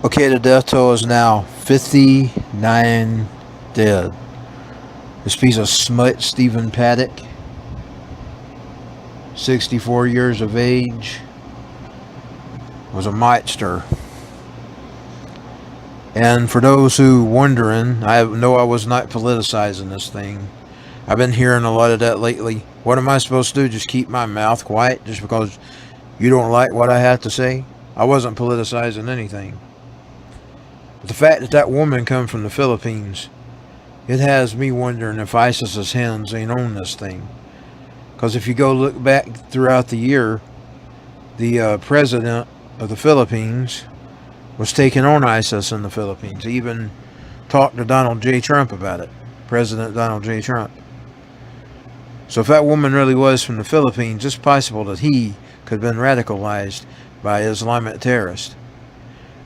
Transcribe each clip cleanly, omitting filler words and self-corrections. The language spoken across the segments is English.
Okay, the death toll is now 59 dead. This piece of smut, Stephen Paddock, 64 years of age, was a monster. And for those who wondering, I know I was not politicizing this thing. I've been hearing a lot of that lately. What am I supposed to do? Just keep my mouth quiet just because you don't like what I have to say? I wasn't politicizing anything. But the fact that that woman come from the Philippines, it has me wondering if ISIS's hands ain't on this thing. Because if you go look back throughout the year, the president of the Philippines was taking on ISIS in the Philippines. He even talked to Donald J. Trump about it, President Donald J. Trump. So if that woman really was from the Philippines, it's possible that he could have been radicalized by Islamic terrorists.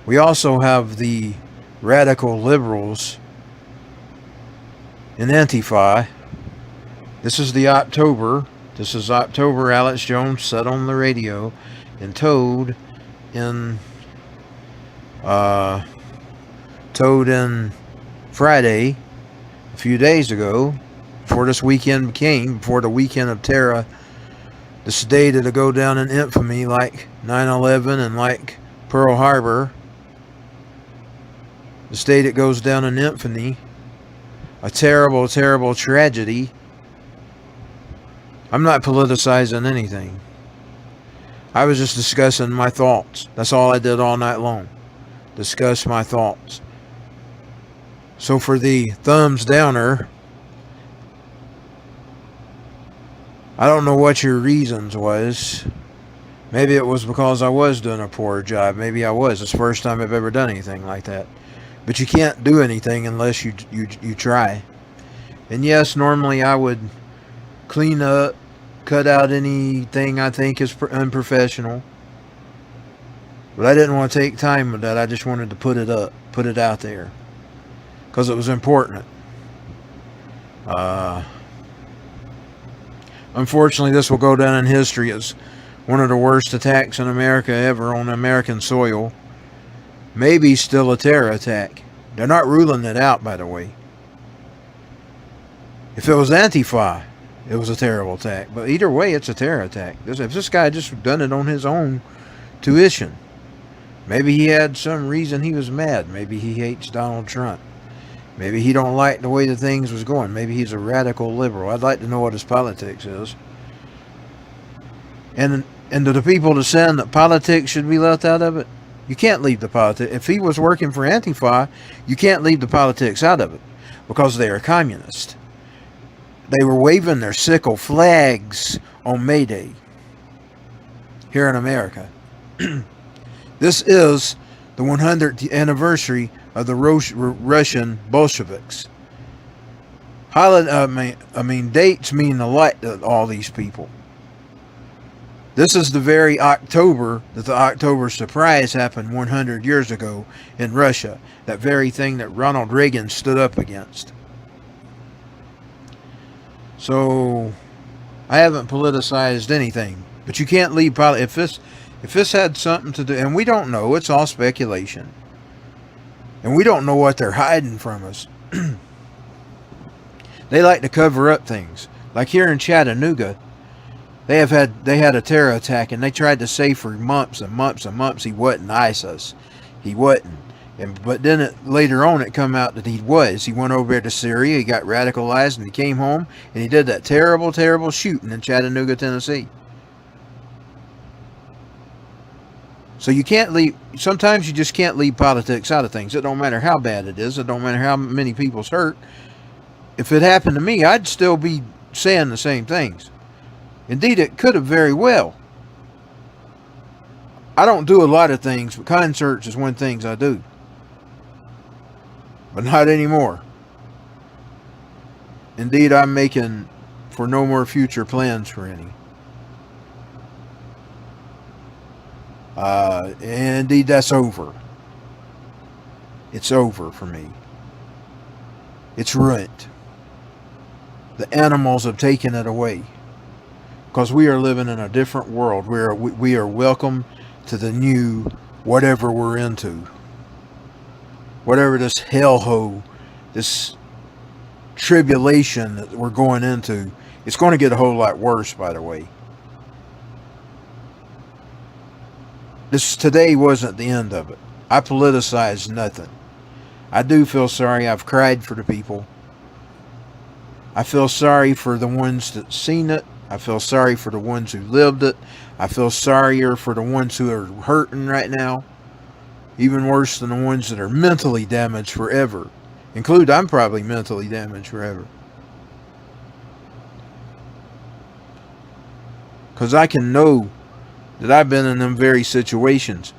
We also have the radical liberals in Antifa. This is October. This is October. Alex Jones said on the radio and told in Friday, a few days ago, before this weekend came, before the weekend of terror, this day that'll go down in infamy like 9/11 and like Pearl Harbor. This day that goes down in infamy, a terrible, terrible tragedy. I'm not politicizing anything. I was just discussing my thoughts. That's all I did all night long. Discuss my thoughts. So for the thumbs downer, I don't know what your reasons was. Maybe it was because I was doing a poor job. Maybe I was. It's the first time I've ever done anything like that. But you can't do anything unless you try. And yes, normally I would clean up, cut out anything I think is unprofessional. But I didn't want to take time with that. I just wanted to put it out there. Because it was important. Unfortunately, this will go down in history as one of the worst attacks in America ever on American soil. Maybe still a terror attack. They're not ruling it out, by the way. If it was Antifa, it was a terrible attack. But either way, it's a terror attack. If this guy just done it on his own tuition, maybe he had some reason he was mad. Maybe he hates Donald Trump. Maybe he don't like the way the things was going. Maybe he's a radical liberal. I'd like to know what his politics is. And to the people that saying that politics should be left out of it, you can't leave the politics. If he was working for Antifa, you can't leave the politics out of it because they are communist. They were waving their sickle flags on May Day here in America. This is the 100th anniversary of the Russian Bolsheviks. Dates mean a lot to all these people. This is the very October that the October surprise happened 100 years ago in Russia. That very thing that Ronald Reagan stood up against. So, I haven't politicized anything. But you can't leave politics. If this had something to do, and we don't know, it's all speculation. And we don't know what they're hiding from us. They like to cover up things. Like here in Chattanooga, they had a terror attack, and they tried to say for months and months and months he wasn't ISIS. He wasn't. But then later on it come out that he was. He went over there to Syria, he got radicalized, and he came home, and he did that terrible, terrible shooting in Chattanooga, Tennessee. So you can't leave, sometimes you just can't leave politics out of things. It don't matter how bad it is. It don't matter how many people's hurt. If it happened to me, I'd still be saying the same things. Indeed, it could have very well. I don't do a lot of things, but concerts is one of the things I do. But not anymore. Indeed, I'm making for no more future plans for any. Indeed, that's over. It's over for me. It's ruined. The animals have taken it away. Because we are living in a different world. We are welcome to the new whatever we're into. whatever this hellhole, this tribulation that we're going into, it's going to get a whole lot worse, by the way. This today wasn't the end of it. I politicized nothing. I do feel sorry. I've cried for the people. I feel sorry for the ones that seen it. I feel sorry for the ones who lived it. I feel sorrier for the ones who are hurting right now. Even worse than the ones that are mentally damaged forever. I'm probably mentally damaged forever. Because I can know that I've been in them very situations.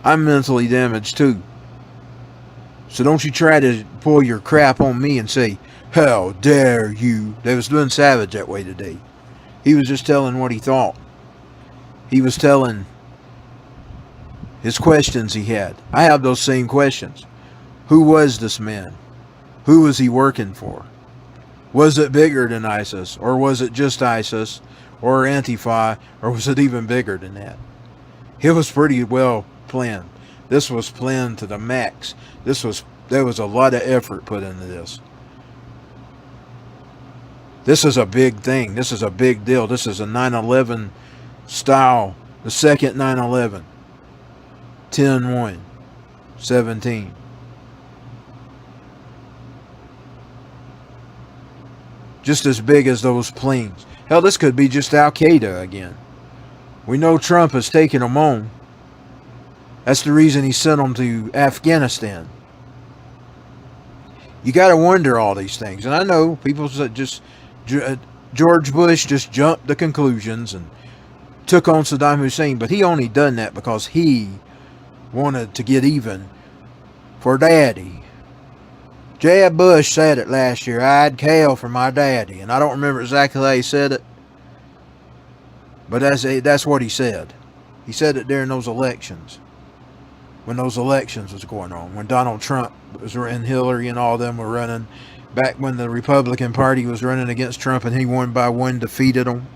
I'm mentally damaged too. So don't you try to pull your crap on me and say, how dare you. They was doing Savage that way today. He was just telling what he thought. He was telling his questions he had. I have those same questions. Who was this man? Who was he working for? Was it bigger than ISIS? Or was it just ISIS? Or Antifa? Or was it even bigger than that? It was pretty well planned. This was planned to the max. There was a lot of effort put into this. This is a big thing. This is a big deal. This is a 9/11 style. The second 9/11. 10/1/17. Just as big as those planes. Hell, this could be just Al Qaeda again. We know Trump has taken them on. That's the reason he sent them to Afghanistan. You got to wonder all these things. And I know people just... George Bush just jumped to conclusions and took on Saddam Hussein. But he only done that because he wanted to get even for Daddy. Jeb Bush said it last year. I'd kill for my daddy. And I don't remember exactly how he said it. But that's what he said. He said it during those elections. When those elections was going on. When Donald Trump was and Hillary and all them were running. Back when the Republican Party was running against Trump and he one by one defeated them.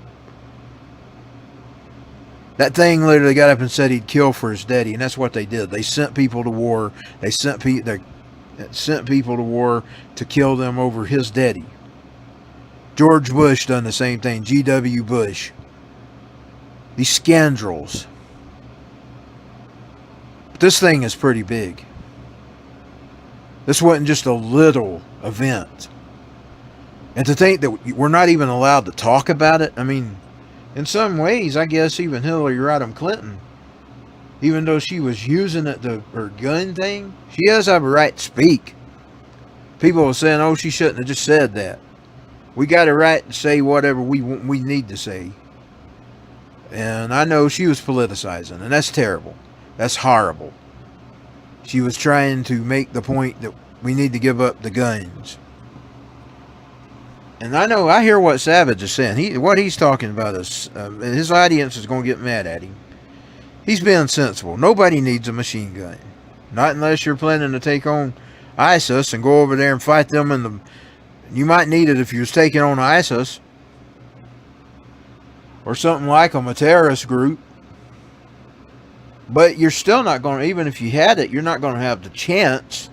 That thing literally got up and said he'd kill for his daddy. And that's what they did. They sent people to war. They sent people to war to kill them over his daddy. George Bush done the same thing. G.W. Bush. These scoundrels. But this thing is pretty big. This wasn't just a little event. And to think that we're not even allowed to talk about it. I mean, in some ways, I guess even Hillary Rodham Clinton, even though she was using it to her gun thing, she does have a right to speak. People were saying, oh, she shouldn't have just said that. We got a right to say whatever we need to say. And I know she was politicizing, and that's terrible. That's horrible. She was trying to make the point that we need to give up the guns. And I hear what Savage is saying. What he's talking about is, his audience is going to get mad at him. He's being sensible. Nobody needs a machine gun. Not unless you're planning to take on ISIS and go over there and fight them. You might need it if you was taking on ISIS. Or something like them, a terrorist group. But you're still not going to, even if you had it, you're not going to have the chance.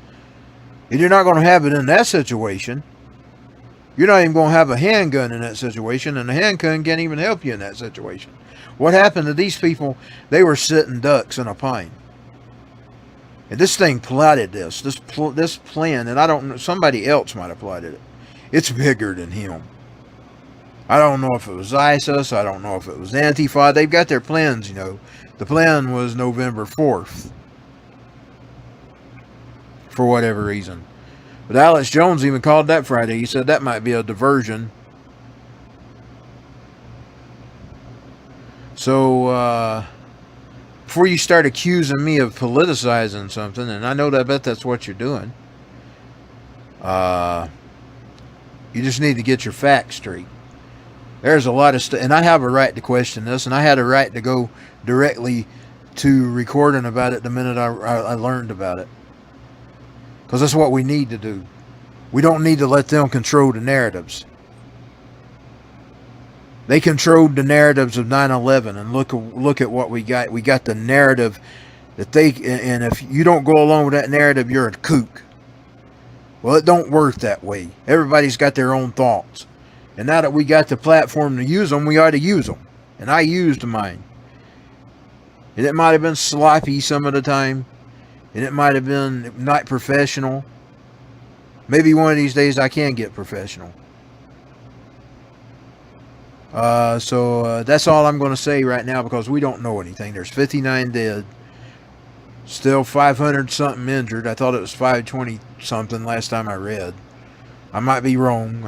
And you're not going to have it in that situation. You're not even going to have a handgun in that situation. And the handgun can't even help you in that situation. What happened to these people? They were sitting ducks in a pine. And this thing plotted this plan. And I don't know, somebody else might have plotted it. It's bigger than him. I don't know if it was ISIS. I don't know if it was Antifa. They've got their plans, you know. The plan was November 4th. For whatever reason. But Alex Jones even called that Friday. He said that might be a diversion. So, before you start accusing me of politicizing something, and I bet that's what you're doing, you just need to get your facts straight. There's a lot of stuff, and I have a right to question this, and I had a right to go directly to recording about it the minute I learned about it. Because that's what we need to do. We don't need to let them control the narratives. They controlled the narratives of 9/11, and look at what we got. We got the narrative that they, and if you don't go along with that narrative, you're a kook. Well, it don't work that way. Everybody's got their own thoughts. And now that we got the platform to use them, we ought to use them. And I used mine. And it might have been sloppy some of the time. And it might have been not professional. Maybe one of these days I can get professional. So that's all I'm going to say right now, because we don't know anything. There's 59 dead. Still 500 something injured. I thought it was 520 something last time I read. I might be wrong.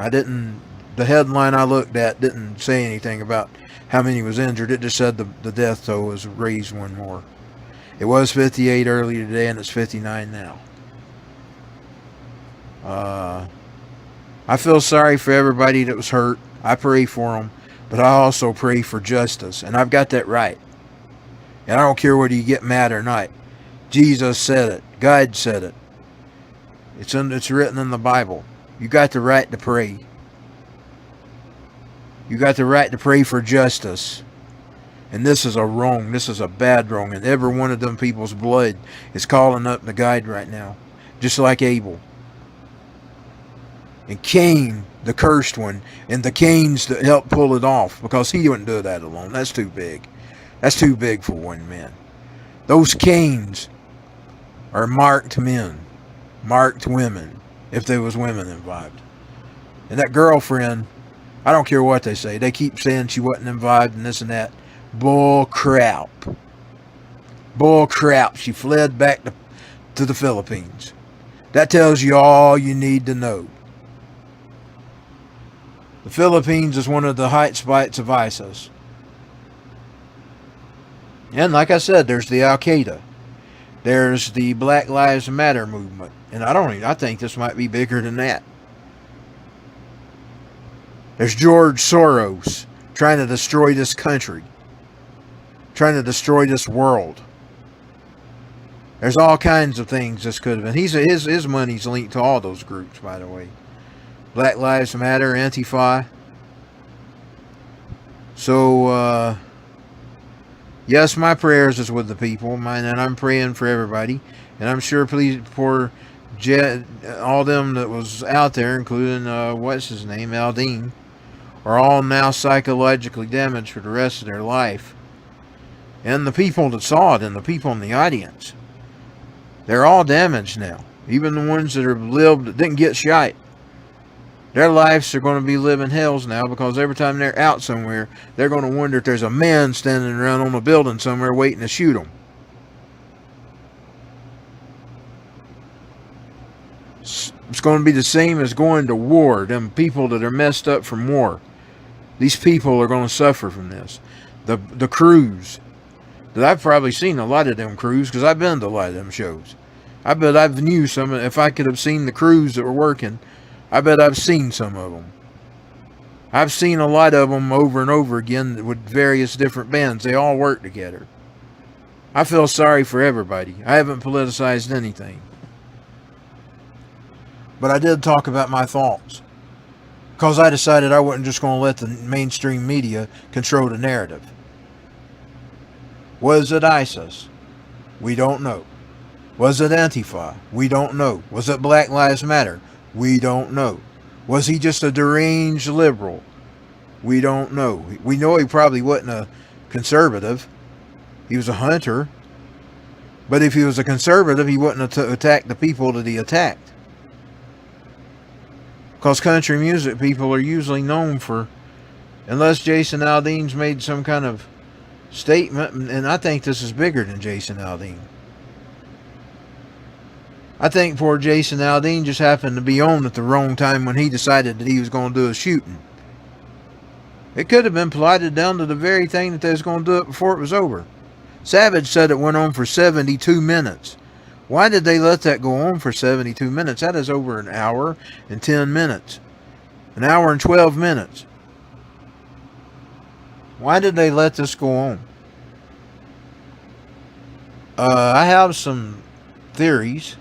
The headline I looked at didn't say anything about how many was injured. It just said the death toll was raised one more. It was 58 earlier today, and it's 59 now. I feel sorry for everybody that was hurt. I pray for them, but I also pray for justice, and I've got that right. And I don't care whether you get mad or not. Jesus said it. God said it. It's written in the Bible. You got the right to pray. You got the right to pray for justice. And this is a wrong. This is a bad wrong. And every one of them people's blood is calling up to God right now. Just like Abel. And Cain, the cursed one. And the Cains that helped pull it off. Because he wouldn't do that alone. That's too big. That's too big for one man. Those Cains are marked men. Marked women. If there was women involved. And that girlfriend, I don't care what they say. They keep saying she wasn't involved and this and that. Bull crap. Bull crap. She fled back to the Philippines. That tells you all you need to know. The Philippines is one of the hot spots of ISIS. And like I said, there's the Al-Qaeda. There's the Black Lives Matter movement. And I think this might be bigger than that. There's George Soros trying to destroy this country. Trying to destroy this world. There's all kinds of things this could have been. His money's linked to all those groups, by the way. Black Lives Matter, Antifa. So, yes, my prayers is with the people, and I'm praying for everybody. And I'm sure for all them that was out there, including, what's his name, Aldine, are all now psychologically damaged for the rest of their life. And the people that saw it and the people in the audience, they're all damaged now. Even the ones that have lived that didn't get shot. Their lives are going to be living hells now, because every time they're out somewhere, they're going to wonder if there's a man standing around on a building somewhere waiting to shoot them. It's going to be the same as going to war. Them people that are messed up from war. These people are going to suffer from this. The crews. That I've probably seen a lot of them crews, because I've been to a lot of them shows. I bet I've knew some. If I could have seen the crews that were working, I bet I've seen some of them. I've seen a lot of them over and over again with various different bands. They all work together. I feel sorry for everybody. I haven't politicized anything. But I did talk about my thoughts. Because I decided I wasn't just going to let the mainstream media control the narrative. Was it ISIS? We don't know. Was it Antifa? We don't know. Was it Black Lives Matter? We don't know. Was he just a deranged liberal? We don't know. We know he probably wasn't a conservative. He was a hunter. But if he was a conservative, he wouldn't have attacked the people that he attacked. Because country music people are usually known for, unless Jason Aldean's made some kind of statement, and I think this is bigger than Jason Aldean. I think poor Jason Aldean just happened to be on at the wrong time when he decided that he was going to do a shooting. It could have been plotted down to the very thing that they was going to do it before it was over. Savage said it went on for 72 minutes. Why did they let that go on for 72 minutes? That is over an hour and 10 minutes. An hour and 12 minutes. Why did they let this go on? I have some theories.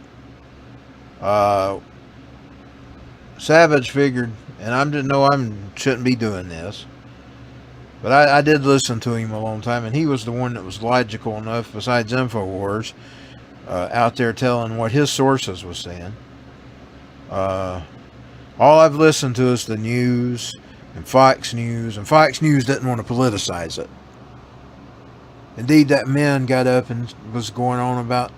Savage figured, and I didn't know I shouldn't be doing this, But I did listen to him a long time, and he was the one that was logical enough, besides InfoWars, out there telling what his sources was saying. All I've listened to is the news and Fox News didn't want to politicize it. Indeed, that man got up and was going on about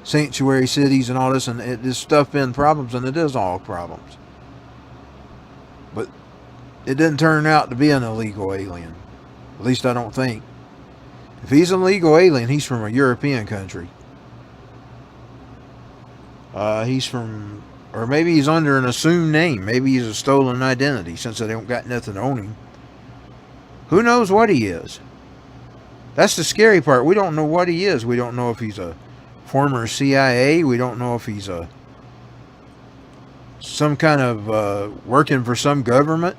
sanctuary cities and all this, and this stuff been problems, and it is all problems. But it didn't turn out to be an illegal alien. At least I don't think. If he's an illegal alien, he's from a European country. He's from, or maybe he's under an assumed name. Maybe he's a stolen identity since they don't got nothing on him. Who knows what he is? That's the scary part. We don't know what he is. We don't know if he's a former CIA. We don't know if he's some kind of working for some government.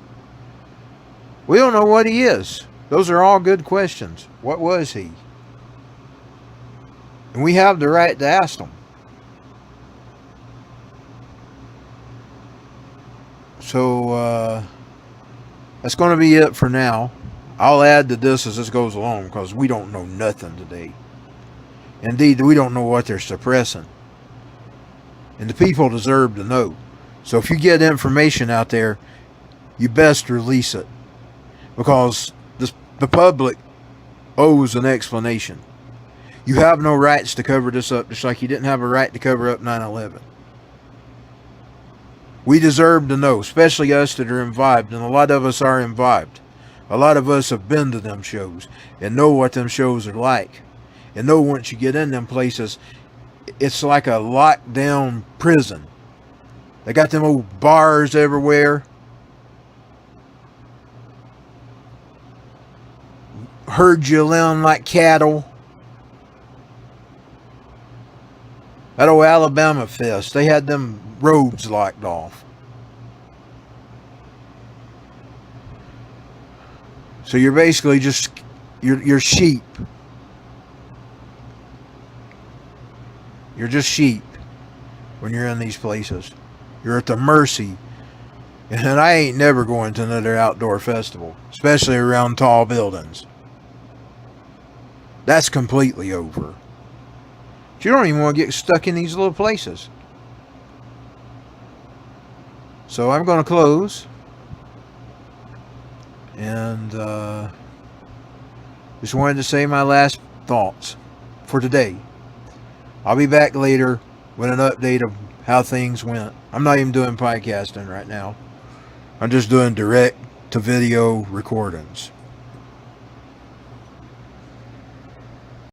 We don't know what he is. Those are all good questions. What was he? And we have the right to ask them. So that's going to be it for now. I'll add to this as this goes along because we don't know nothing today. Indeed, we don't know what they're suppressing. And the people deserve to know. So if you get information out there, you best release it. Because the public owes an explanation. You have no rights to cover this up, just like you didn't have a right to cover up 9/11. We deserve to know, especially us that are involved, and a lot of us are involved. A lot of us have been to them shows and know what them shows are like. And know once you get in them places, it's like a locked down prison. They got them old bars everywhere. Herd you around like cattle. That old Alabama fest, they had them roads locked off. So you're basically just, you're sheep. You're just sheep when you're in these places. You're at the mercy. And I ain't never going to another outdoor festival, especially around tall buildings. That's completely over. You don't even want to get stuck in these little places. So I'm going to close. And just wanted to say my last thoughts for today. I'll be back later with an update of how things went. I'm not even doing podcasting right now. I'm just doing direct to video recordings.